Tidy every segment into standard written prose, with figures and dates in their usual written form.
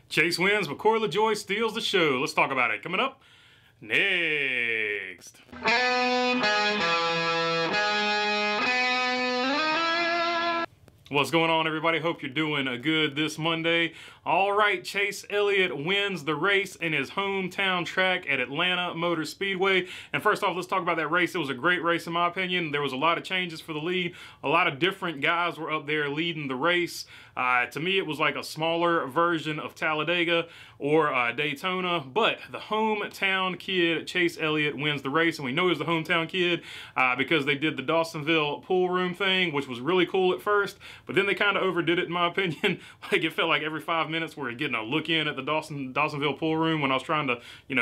Chase wins, but Corey LaJoie steals the show. Let's talk about it. Coming up next. What's going on, everybody? Hope you're doing good this Monday. All right, Chase Elliott wins the race in his hometown track at Atlanta Motor Speedway. And first off, let's talk about that race. It was a great race in my opinion. There was a lot of changes for the lead. A lot of different guys were up there leading the race. To me, it was like a smaller version of Talladega or Daytona, but the hometown kid, Chase Elliott, wins the race. And we know he's the hometown kid because they did the Dawsonville pool room thing, which was really cool at first. But then they kind of overdid it, in my opinion. Like, it felt like every 5 minutes we were getting a look in at the Dawsonville pool room when I was trying to,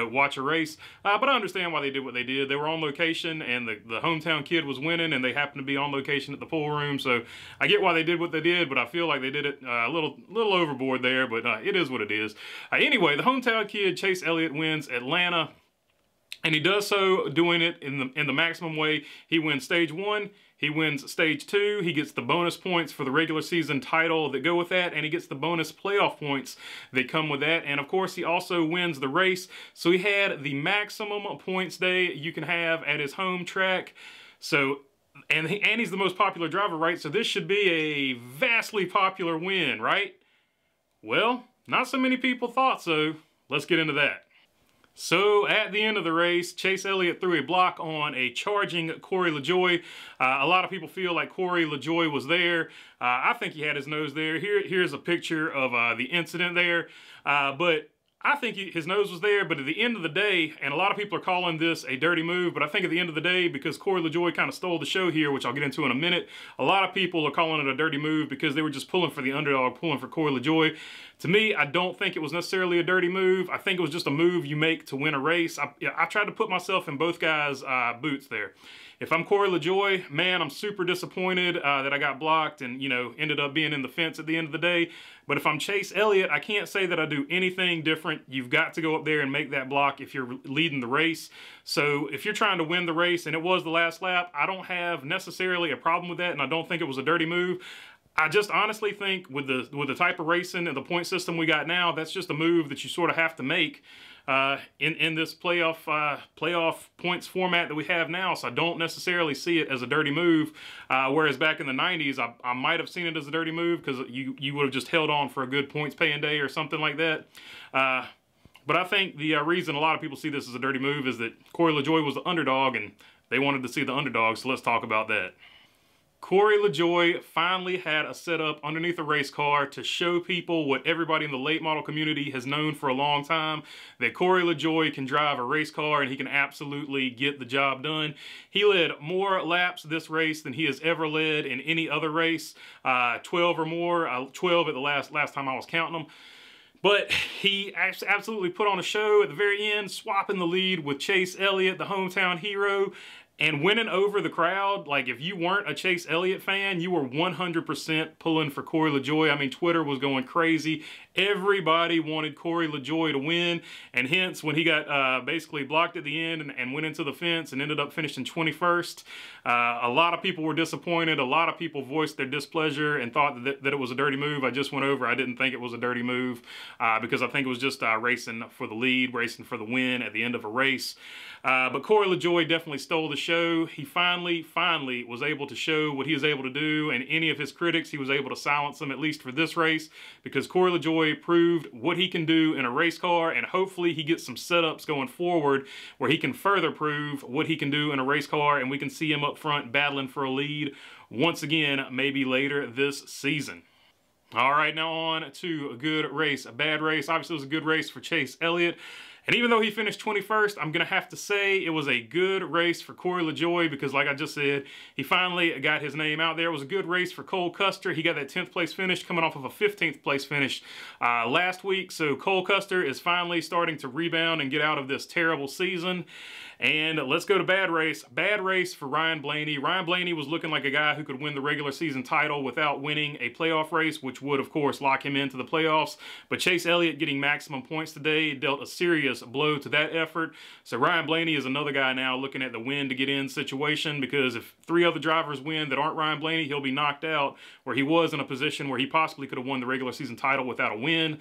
watch a race. But I understand why they did what they did. They were on location, and the hometown kid was winning, and they happened to be on location at the pool room. So I get why they did what they did, but I feel like they did it a little overboard there. But it is what it is. Anyway, the hometown kid, Chase Elliott, wins Atlanta. And he does so doing it in the maximum way. He wins stage 1. He wins stage 2. He gets the bonus points for the regular season title that go with that. And he gets the bonus playoff points that come with that. And of course, he also wins the race. So he had the maximum points day you can have at his home track. So, and he's the most popular driver, right? So this should be a vastly popular win, right? Well, not so many people thought so. Let's get into that. So, at the end of the race, Chase Elliott threw a block on a charging Corey LaJoie. A lot of people feel like Corey LaJoie was there. I think he had his nose there. Here's a picture of the incident there. But I think his nose was there, but at the end of the day, and a lot of people are calling this a dirty move, but I think at the end of the day, because Corey LaJoie kind of stole the show here, which I'll get into in a minute, a lot of people are calling it a dirty move because they were just pulling for the underdog, pulling for Corey LaJoie. To me, I don't think it was necessarily a dirty move. I think it was just a move you make to win a race. I tried to put myself in both guys' boots there. If I'm Corey LaJoie, man, I'm super disappointed that I got blocked and, ended up being in the fence at the end of the day. But if I'm Chase Elliott, I can't say that I do anything different. You've got to go up there and make that block if you're leading the race. So if you're trying to win the race and it was the last lap, I don't have necessarily a problem with that, and I don't think it was a dirty move. I just honestly think with the type of racing and the point system we got now, that's just a move that you sort of have to make in this playoff points format that we have now. So I don't necessarily see it as a dirty move. Whereas back in the 90s, I might have seen it as a dirty move because you would have just held on for a good points paying day or something like that. But I think the reason a lot of people see this as a dirty move is that Corey LaJoie was the underdog and they wanted to see the underdog. So let's talk about that. Corey LaJoie finally had a setup underneath a race car to show people what everybody in the late model community has known for a long time, that Corey LaJoie can drive a race car and he can absolutely get the job done. He led more laps this race than he has ever led in any other race, 12 or more, 12 at the last time I was counting them. But he absolutely put on a show at the very end, swapping the lead with Chase Elliott, the hometown hero, and winning over the crowd. Like, if you weren't a Chase Elliott fan, you were 100% pulling for Corey LaJoie. I mean, Twitter was going crazy. Everybody wanted Corey LaJoie to win, and hence, when he got basically blocked at the end and went into the fence and ended up finishing 21st, a lot of people were disappointed. A lot of people voiced their displeasure and thought that it was a dirty move. I just went over. I didn't think it was a dirty move because I think it was just racing for the lead, racing for the win at the end of a race. But Corey LaJoie definitely stole the show. He finally was able to show what he was able to do, and any of his critics, he was able to silence them, at least for this race, because Corey LaJoie proved what he can do in a race car, and hopefully he gets some setups going forward where he can further prove what he can do in a race car, and we can see him up front battling for a lead once again, maybe later this season. All right, now on to a good race, a bad race. Obviously, it was a good race for Chase Elliott. And even though he finished 21st, I'm going to have to say it was a good race for Corey LaJoie because, like I just said, he finally got his name out there. It was a good race for Cole Custer. He got that 10th place finish coming off of a 15th place finish last week. So Cole Custer is finally starting to rebound and get out of this terrible season. And let's go to bad race. Bad race for Ryan Blaney. Ryan Blaney was looking like a guy who could win the regular season title without winning a playoff race, which would, of course, lock him into the playoffs. But Chase Elliott getting maximum points today dealt a serious serious blow to that effort. So Ryan Blaney is another guy now looking at the win to get in situation, because if 3 other drivers win that aren't Ryan Blaney, he'll be knocked out, where he was in a position where he possibly could have won the regular season title without a win.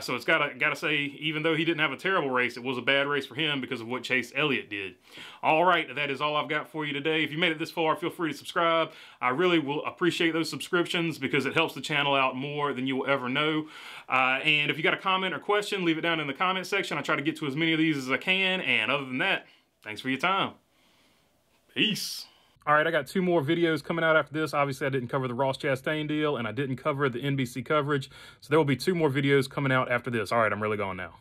So it's gotta say, even though he didn't have a terrible race, it was a bad race for him because of what Chase Elliott did. All right, that is all I've got for you today. If you made it this far, feel free to subscribe. I really will appreciate those subscriptions because it helps the channel out more than you will ever know. And if you got a comment or question, leave it down in the comment section. I try to get to as many of these as I can. And other than that, thanks for your time. Peace. All right, I got 2 more videos coming out after this. Obviously, I didn't cover the Ross Chastain deal, and I didn't cover the NBC coverage. So there will be 2 more videos coming out after this. All right, I'm really going now.